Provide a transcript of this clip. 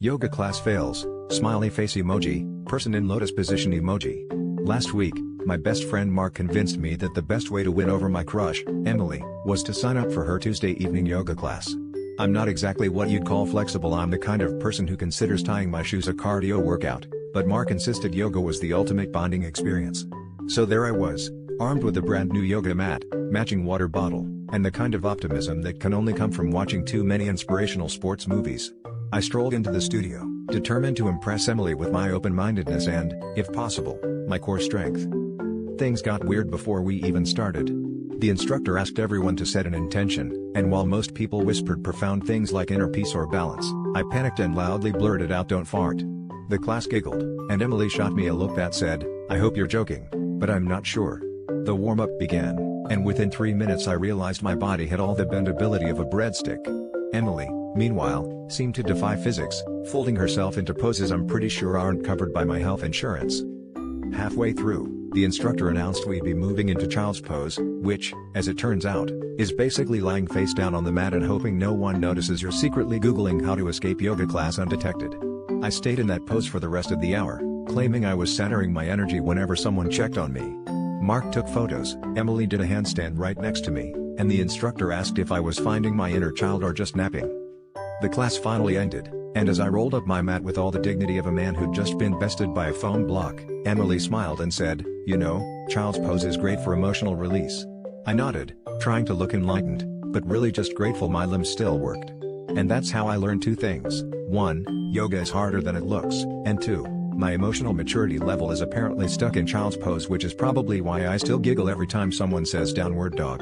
Yoga class fails, smiley face emoji, person in lotus position emoji. Last week, my best friend Mark convinced me that the best way to win over my crush, Emily, was to sign up for her Tuesday evening yoga class. I'm not exactly what you'd call flexible. I'm the kind of person who considers tying my shoes a cardio workout, but Mark insisted yoga was the ultimate bonding experience. So there I was, armed with a brand new yoga mat, matching water bottle, and the kind of optimism that can only come from watching too many inspirational sports movies. I strolled into the studio, determined to impress Emily with my open-mindedness and, if possible, my core strength. Things got weird before we even started. The instructor asked everyone to set an intention, and while most people whispered profound things like inner peace or balance, I panicked and loudly blurted out, "Don't fart." The class giggled, and Emily shot me a look that said, "I hope you're joking, but I'm not sure." The warm-up began, and within 3 minutes I realized my body had all the bendability of a breadstick. Emily, meanwhile, seemed to defy physics, folding herself into poses I'm pretty sure aren't covered by my health insurance. Halfway through, the instructor announced we'd be moving into child's pose, which, as it turns out, is basically lying face down on the mat and hoping no one notices you're secretly Googling how to escape yoga class undetected. I stayed in that pose for the rest of the hour, claiming I was centering my energy whenever someone checked on me. Mark took photos, Emily did a handstand right next to me, and the instructor asked if I was finding my inner child or just napping. The class finally ended, and as I rolled up my mat with all the dignity of a man who'd just been bested by a foam block, Emily smiled and said, "You know, child's pose is great for emotional release." I nodded, trying to look enlightened, but really just grateful my limbs still worked. And that's how I learned two things: 1, yoga is harder than it looks, and 2, my emotional maturity level is apparently stuck in child's pose, which is probably why I still giggle every time someone says downward dog.